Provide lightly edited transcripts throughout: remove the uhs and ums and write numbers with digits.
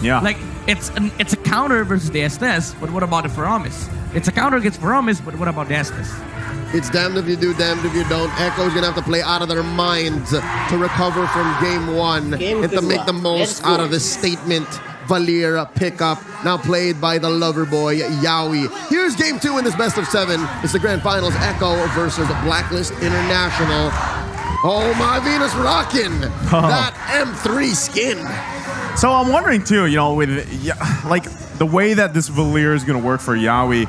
Yeah. Like, it's a counter versus the Estes, but what about the Faramis? It's a counter against Faramis, but what about the Estes? It's damned if you do, damned if you don't. Echo's gonna have to play out of their minds to recover from game one and to make the most out of this statement Valir pickup, now played by the lover boy, Yawi. Here's game two in this best of 7. It's the grand finals, Echo versus Blacklist International. Oh, my Venus rocking that M3 skin. So I'm wondering too, you know, with like the way that this Valir is going to work for Yawi,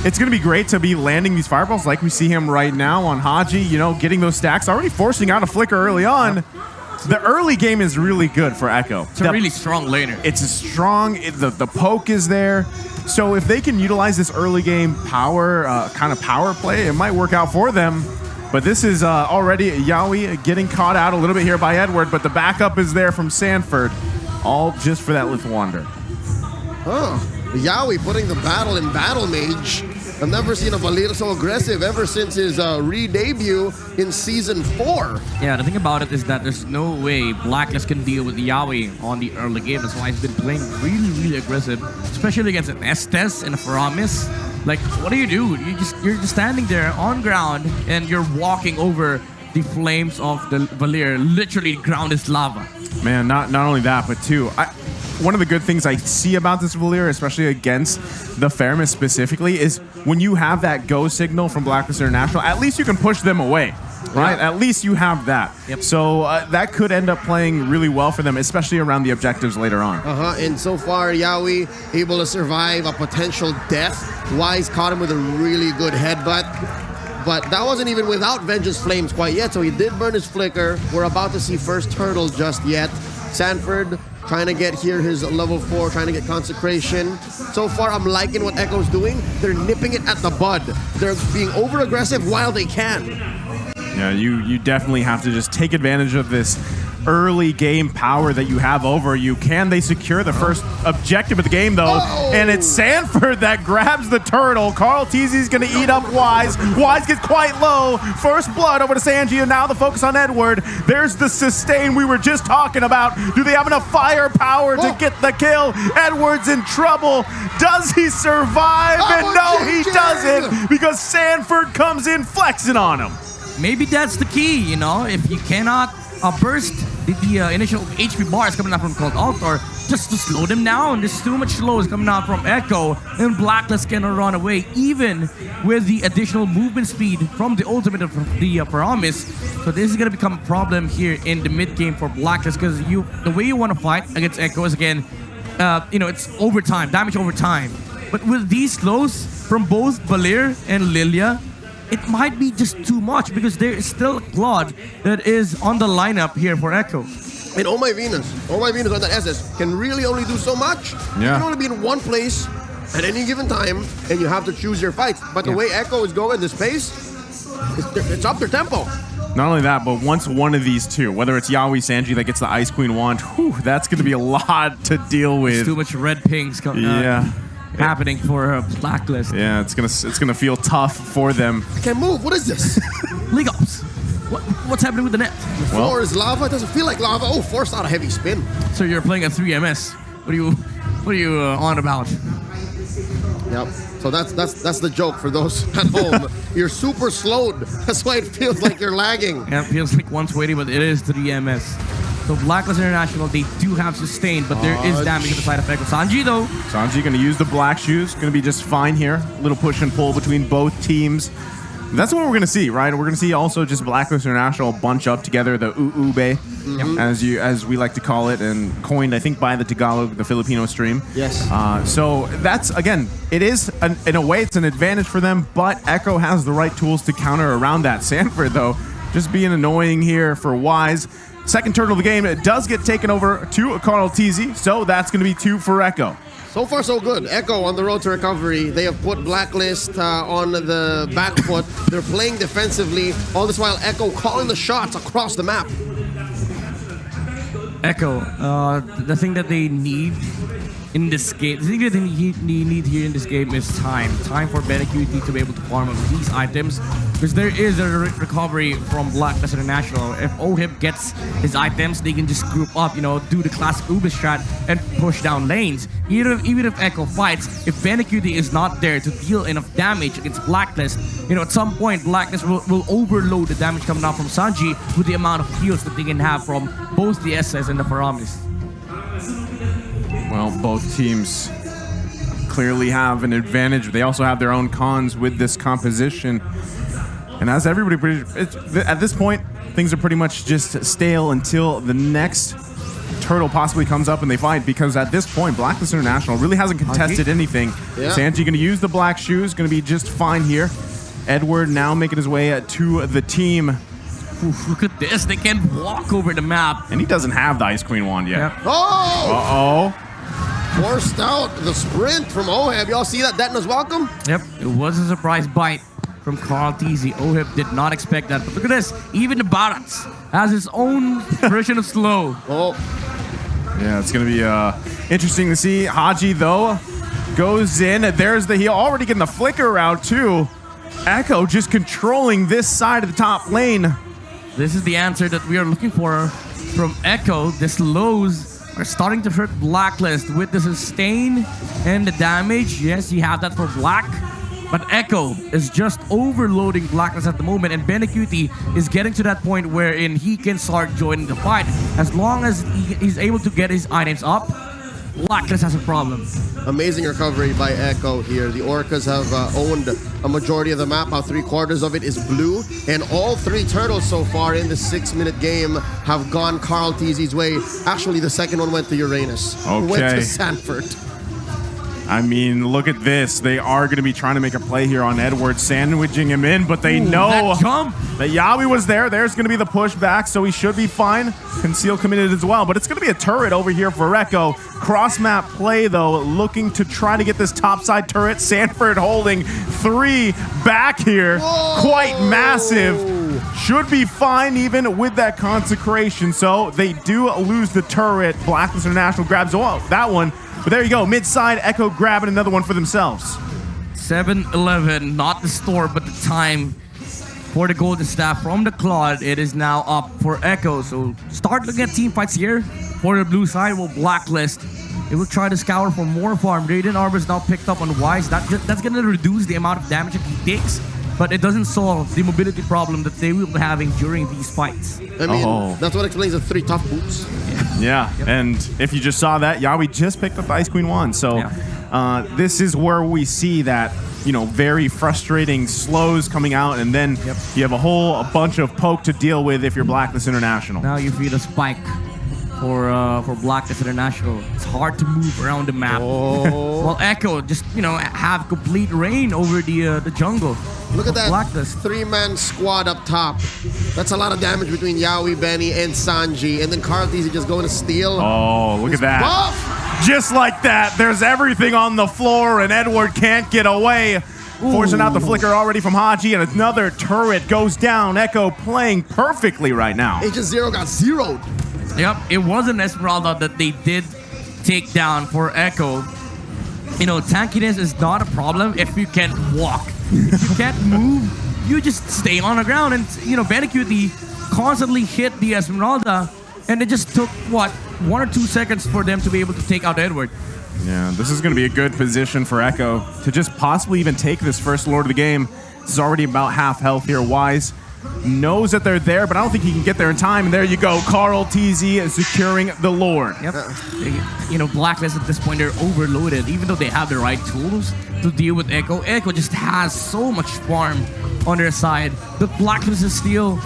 it's going to be great to be landing these fireballs like we see him right now on Haji, you know, getting those stacks, already forcing out a flicker early on. The early game is really good for Echo. It's a really strong laner. It's a strong, the poke is there. So if they can utilize this early game power, kind of power play, it might work out for them. But this is already Yawi getting caught out a little bit here by Edward, but the backup is there from Sanford, all just for that Lithwander. Oh, Yawi putting the battle in Battle Mage. I've never seen a Valir so aggressive ever since his re-debut in Season 4. Yeah, the thing about it is that there's no way Blacklist can deal with Yawi on the early game. That's why he's been playing really, really aggressive, especially against an Estes and a Faramis. Like, what do? You're just standing there on ground and you're walking over the flames of the Valir. Literally, ground is lava. Man, not only that, but too, one of the good things I see about this Valir, especially against the Faramis specifically, is when you have that go signal from Blacklist International, at least you can push them away, right? Yeah. At least you have that. Yep. So that could end up playing really well for them, especially around the objectives later on. And so far, Yawi able to survive a potential death. Wise caught him with a really good headbutt. But that wasn't even without Vengeance Flames quite yet, so he did burn his flicker. We're about to see first turtle just yet. Sanford trying to get here his level 4, trying to get consecration. So far, I'm liking what Echo's doing. They're nipping it at the bud. They're being over-aggressive while they can. Yeah, you definitely have to just take advantage of this early game power that you have over you. Can they secure the first objective of the game, though? Oh. And it's Sanford that grabs the turtle. Carl Teasy's going to eat up Wise. Wise gets quite low. First blood over to Sanji, and now the focus on Edward. There's the sustain we were just talking about. Do they have enough firepower to get the kill? Edward's in trouble. Does he survive? And no, he doesn't, because Sanford comes in flexing on him. Maybe that's the key, you know? If you cannot burst the initial HP bars coming out from Cold Altar, just to slow them down. There's too much slows coming out from Echo, and Blacklist cannot run away, even with the additional movement speed from the ultimate of the Faramis. So this is going to become a problem here in the mid game for Blacklist, because the way you want to fight against Echo is, again, it's overtime, damage over time. But with these slows from both Valir and Lilia, it might be just too much, because there is still a Claude that is on the lineup here for Echo. And Oh My Venus on that SS can really only do so much. Yeah. You can only be in one place at any given time, and you have to choose your fights. But the way Echo is going, this pace, it's up their tempo. Not only that, but once one of these two, whether it's Yawi Sanji that gets the Ice Queen wand, whew, that's going to be a lot to deal with. There's too much red pings coming happening for Blacklist. Yeah, it's gonna feel tough for them. I can't move. What is this? League Ops. What's happening with the net? The floor is lava. It doesn't feel like lava. Oh, forced out a heavy spin. So you're playing a 3MS. What are you on about? Yep. So that's the joke for those at home. You're super slowed. That's why it feels like you're lagging. Yeah, it feels like 120, but it is 3MS. So Blacklist International, they do have sustain, but there is damage to the side effect of Sanji, though. Sanji going to use the black shoes. Going to be just fine here. Little push and pull between both teams. That's what we're going to see, right? We're going to see also just Blacklist International bunch up together, the Ube, as we like to call it, and coined, I think, by the Tagalog, the Filipino stream. Yes. So that's, again, it is, in a way, it's an advantage for them, but Echo has the right tools to counter around that. Sanford, though, just being annoying here for Wise. Second turtle of the game, it does get taken over to Carl Teasy, so that's going to be 2 for Echo. So far, so good. Echo on the road to recovery. They have put Blacklist on the back foot. They're playing defensively. All this while, Echo calling the shots across the map. Echo, the thing that they need in this game. The single thing you need here in this game is time. Time for Benecuity to be able to farm up these items. Because there is a recovery from Blacklist International. If OHIP gets his items, they can just group up, do the classic Uber strat and push down lanes. Even if Echo fights, if Benecuity is not there to deal enough damage against Blacklist, at some point Blacklist will overload the damage coming out from Sanji with the amount of heals that they can have from both the estes and the Paramis. Well, both teams clearly have an advantage. They also have their own cons with this composition. And as everybody, at this point, things are pretty much just stale until the next turtle possibly comes up and they fight, because at this point, Blacklist International really hasn't contested anything. Yeah. Sanji going to use the black shoes, going to be just fine here. Edward now making his way to the team. Oof, look at this. They can't walk over the map. And he doesn't have the Ice Queen wand yet. Yep. Oh! Uh-oh. Forced out the sprint from OHIP. Y'all see that? Detna's welcome? Yep, it was a surprise bite from Carl TZ. OHIP did not expect that. But look at this. Even the Barats has his own version of slow. Oh. Yeah, it's going to be interesting to see. Haji, though, goes in. There's the heal. Already getting the flicker out, too. Echo just controlling this side of the top lane. This is the answer that we are looking for from Echo. The slows are starting to hurt Blacklist with the sustain and the damage. Yes, you have that for Black. But Echo is just overloading Blacklist at the moment, and Benecuity is getting to that point wherein he can start joining the fight. As long as he's able to get his items up, Blacklist has a problem. Amazing recovery by Echo here. The Orcas have owned a majority of the map. About 3/4 of it is blue. And all 3 turtles so far in the 6-minute game have gone Carl TZ's way. Actually, the second one went to Uranus. Okay. Went to Sanford. I mean, look at this. They are going to be trying to make a play here on Edward, sandwiching him in, but they know that jump. that Yawi was there. There's going to be the pushback, so he should be fine. Conceal committed as well, but it's going to be a turret over here for Echo. Cross-map play, though, looking to try to get this topside turret. Sanford holding 3 back here. Whoa. Quite massive. Should be fine even with that consecration, so they do lose the turret. Blacklist International grabs that one. But there you go, mid-side, Echo grabbing another one for themselves. 7-11, not the store, but the time for the golden staff from the Claude. It is now up for Echo. So start looking at team fights here. For the blue side, will Blacklist. It will try to scour for more farm. Radiant Arbor is now picked up on Wise. That's going to reduce the amount of damage that he takes, but it doesn't solve the mobility problem that they will be having during these fights. I mean, that's what explains the 3 tough boots. Yeah, and if you just saw that, Yawi just picked up the Ice Queen wand. So this is where we see that, very frustrating slows coming out, and then you have a bunch of poke to deal with if you're Blacklist International. Now you feel a spike for Blacklist International. It's hard to move around the map. Oh. While Echo just, have complete reign over the jungle. Look at that Blacklist. 3-man squad up top. That's a lot of damage between Yawi, Benny, and Sanji. And then Carl TZ just going to steal. Oh, look at that. Buff! Just like that, there's everything on the floor, and Edward can't get away. Forcing out the flicker already from Haji, and another turret goes down. Echo playing perfectly right now. H0 got zeroed. Yep, it was an Esmeralda that they did take down for Echo. Tankiness is not a problem if you can't walk. If you can't move, you just stay on the ground. And, Benecuity constantly hit the Esmeralda, and it just took, 1 or 2 seconds for them to be able to take out Edward. Yeah, this is going to be a good position for Echo to just possibly even take this first Lord of the game. This is already about half health here. Wise knows that they're there, but I don't think he can get there in time. And there you go, Carl TZ is securing the Lord. Yep. Blacklist at this point, they're overloaded. Even though they have the right tools to deal with Echo, Echo just has so much farm on their side. The Blacklist is still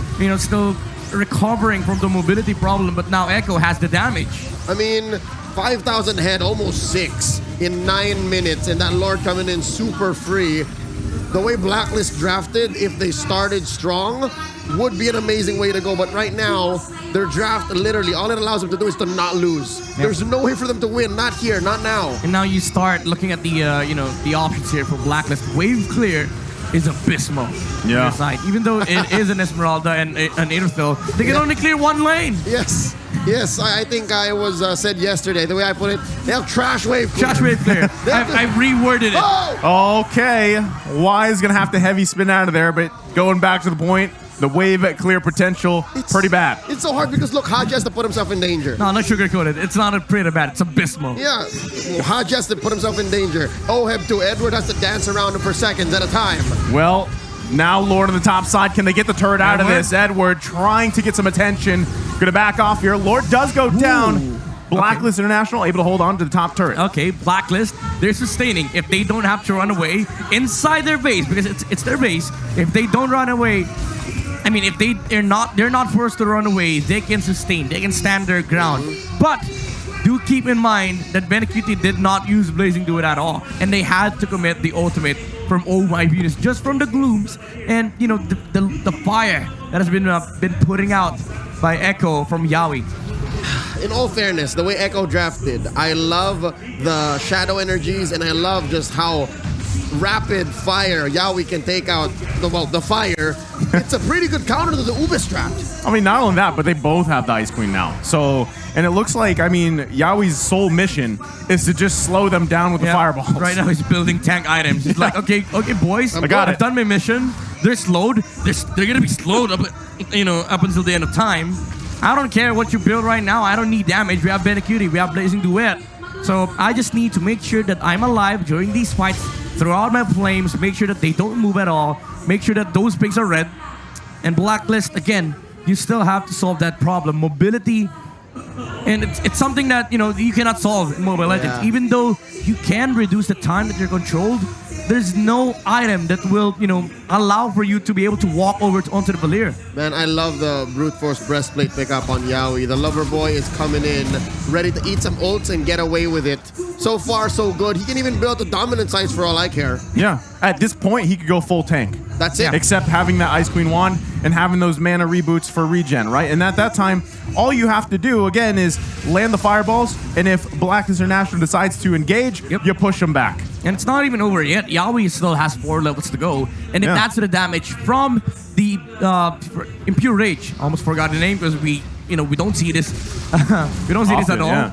recovering from the mobility problem, but now Echo has the damage. I mean, 5,000 head, almost 6 in 9 minutes, and that Lord coming in super free. The way Blacklist drafted, if they started strong, would be an amazing way to go. But right now, their draft, literally, all it allows them to do is to not lose. Yep. There's no way for them to win. Not here, not now. And now you start looking at the, the options here for Blacklist. Wave clear is abysmal on their side. Even though it is an Esmeralda and an Aetherfill, they can only clear 1 lane. Yes. Yes, I think I was said yesterday. The way I put it, they have trash wave. Trash wave clear. I reworded it. Oh! Okay, Wise gonna have to heavy spin out of there, but going back to the point, the wave at clear potential, pretty bad. It's so hard because look, Haji has to put himself in danger. No, not sugarcoated. It's not a pretty bad. It's abysmal. Yeah, Haji has to put himself in danger. Oheb too. Edward has to dance around him for seconds at a time. Well, now Lord on the top side. Can they get the turret out of this? Edward trying to get some attention. Gonna back off here. Lord does go down. Blacklist International able to hold on to the top turret. Okay, Blacklist, they're sustaining. If they don't have to run away inside their base, because it's their base, if they don't run away, I mean, if they're not forced to run away, they can sustain. They can stand their ground. But do keep in mind that Benecuti did not use Blazing Duet at all, and they had to commit the ultimate from Oh My Venus just from the glooms and the fire that has been putting out by Echo from Yawi. In all fairness, the way Echo drafted, I love the shadow energies, and I love just how rapid fire Yawi can take out the fire. It's a pretty good counter to the Uber strat. I mean, not only that, but they both have the Ice Queen now. So, and it looks like, I mean, Yawi's sole mission is to just slow them down with the fireballs. Right now he's building tank items. He's like, okay, boys, I've done my mission. They're slowed. They're gonna be slowed up, up until the end of time. I don't care what you build right now. I don't need damage. We have Benecuti. We have Blazing Duet. So I just need to make sure that I'm alive during these fights, throw out my flames, make sure that they don't move at all, make sure that those pigs are red. And Blacklist, again, you still have to solve that problem. Mobility, and it's something that, you cannot solve in Mobile Legends. Even though you can reduce the time that you're controlled, there's no item that will, allow for you to be able to walk over onto the Valir. Man, I love the brute force breastplate pickup on Yawi. The lover boy is coming in, ready to eat some ults and get away with it. So far, so good. He can even build the dominant size for all I care. Yeah, at this point, he could go full tank. That's it. Except having that Ice Queen wand and having those mana reboots for regen, right? And at that time, all you have to do, again, is land the fireballs, and if Blacklist International decides to engage, you push them back. And it's not even over yet. Yawi still has 4 levels to go. And if that's the damage from the Impure Rage, almost forgot the name because we don't see this. We don't see this at all. Yeah.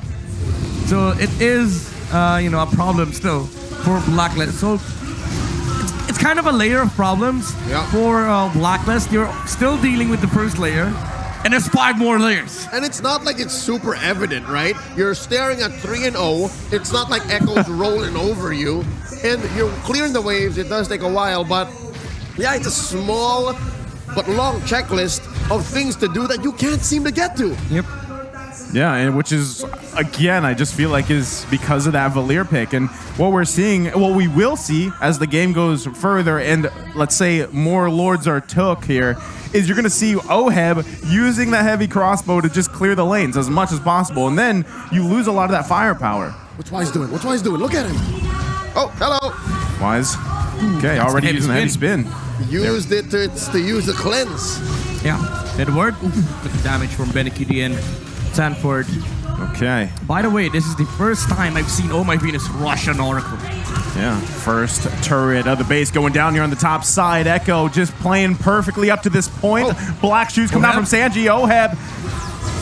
So it is, a problem still for Blacklist. So it's kind of a layer of problems for Blacklist. You're still dealing with the first layer, and there's 5 more layers. And it's not like it's super evident, right? You're staring at 3-0. It's not like Echo's rolling over you, and you're clearing the waves. It does take a while, but yeah, it's a small but long checklist of things to do that you can't seem to get to. Yep. Yeah, and which is, again, I just feel like is because of that Valir pick. And what we will see as the game goes further and let's say more Lords are took here, is you're going to see Oheb using the heavy crossbow to just clear the lanes as much as possible. And then you lose a lot of that firepower. What's Wise doing? What's Wise doing? Look at him. Oh, hello. Wise. Okay, already using the heavy spin. Used it to use the cleanse. Yeah. Edward, with the damage from Benecuti and Sanford. Okay. By the way, this is the first time I've seen Oh My Venus rush an Oracle. Yeah, first turret of the base going down here on the top side. Echo just playing perfectly up to this point. Black shoes coming out from Sanji. Oheb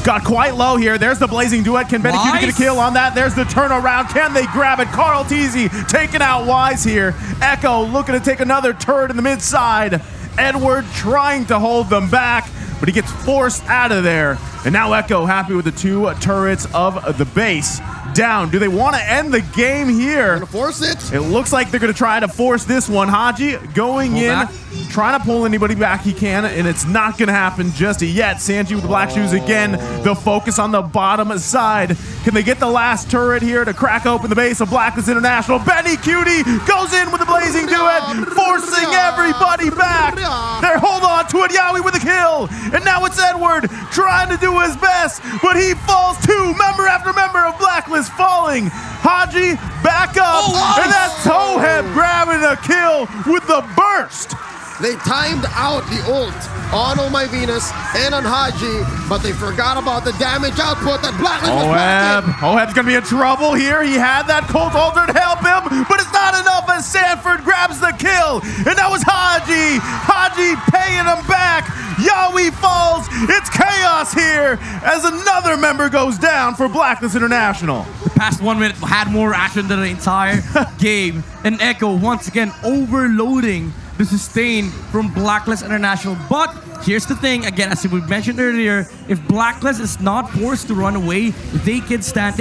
got quite low here. There's the Blazing Duet. Can Benecuti get a kill on that? There's the turnaround. Can they grab it? Carl Teasy taking out Wise here. Echo looking to take another turret in the mid side. Edward trying to hold them back, but he gets forced out of there. And now Echo happy with the 2 turrets of the base down. Do they want to end the game here? Gonna force it? It looks like they're going to try to force this one. Haji going in, trying to pull anybody back he can, and it's not going to happen just yet. Sanji with the black shoes again. The focus on the bottom side. Can they get the last turret here to crack open the base of Blacklist International? Benecuti goes in with the Blazing Duet, forcing everybody back. They hold on to it. Yawi with a kill. And now it's Edward trying to do his best, but he falls too. Member after member of Blacklist falling. Haji back up, and that's Oheb grabbing a kill with the burst. They timed out the ult on Oh My Venus and on Haji, but they forgot about the damage output that Blacklist was packing. Oheb's gonna be in trouble here. He had that Colt Altar to help him, but it's not enough as as Sanford grabs the kill. And that was Haji. Haji paying him back. Yawi falls. It's chaos here as another member goes down for Blacklist International. The past 1 minute had more action than the entire game. And Echo once again overloading the sustain from Blacklist International. But here's the thing, again, as we mentioned earlier, if Blacklist is not forced to run away, they can stand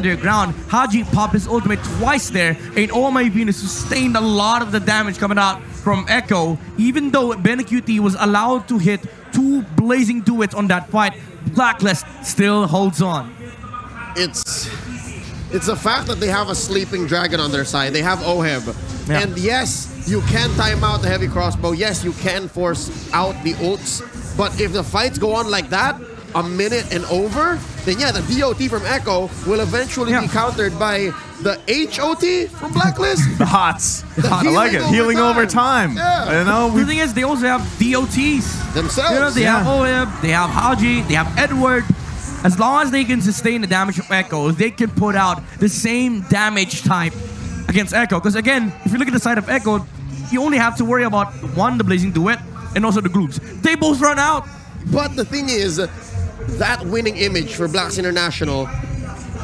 their ground. Haji popped his ultimate twice there, and OMI Venus sustained a lot of the damage coming out from Echo. Even though Benecuti was allowed to hit 2 blazing duets on that fight, Blacklist still holds on. It's the fact that they have a sleeping dragon on their side. They have Oheb. Yeah. And yes, you can time out the heavy crossbow. Yes, you can force out the ults. But if the fights go on like that, a minute and over, then yeah, the DOT from Echo will eventually be countered by the HOT from Blacklist. The HOTS. The I like it. Healing over time. Yeah. You know, The thing is, they also have DOTs. Themselves. You know, they have Oheb, they have Haji, they have Edward. As long as they can sustain the damage of Echo, they can put out the same damage type against Echo. Because again, if you look at the side of Echo, you only have to worry about one, the Blazing Duet, and also the groups. They both run out. But the thing is, that winning image for Blacks International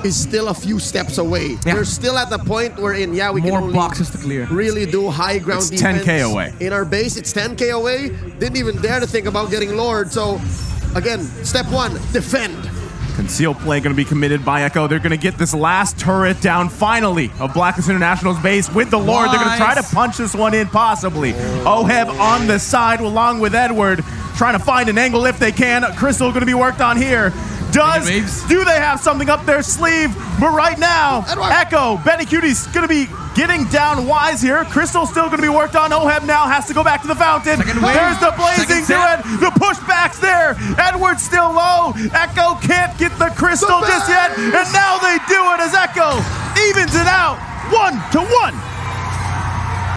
is still a few steps away. Yeah. We're still at the point wherein, yeah, we can More only boxes to clear. really do high ground It's defense. 10K away. In our base, it's 10K away. Didn't even dare to think about getting Lord. So, again, step 1, defend. Conceal play going to be committed by Echo. They're going to get this last turret down finally of Blacklist International's base with the Lord. They're going to try to punch this one in possibly. Oheb on the side along with Edward trying to find an angle if they can. Crystal going to be worked on here. Do they have something up their sleeve? But right now, Edward. Echo, Benicuti's going to be getting down Wise here. Crystal's still going to be worked on. Oheb now has to go back to the fountain. Second wave. There's the blazing Second set. duet. The pushback's there. Edward's still low. Echo can't get the crystal just yet. And now they do it as Echo evens it out 1-1.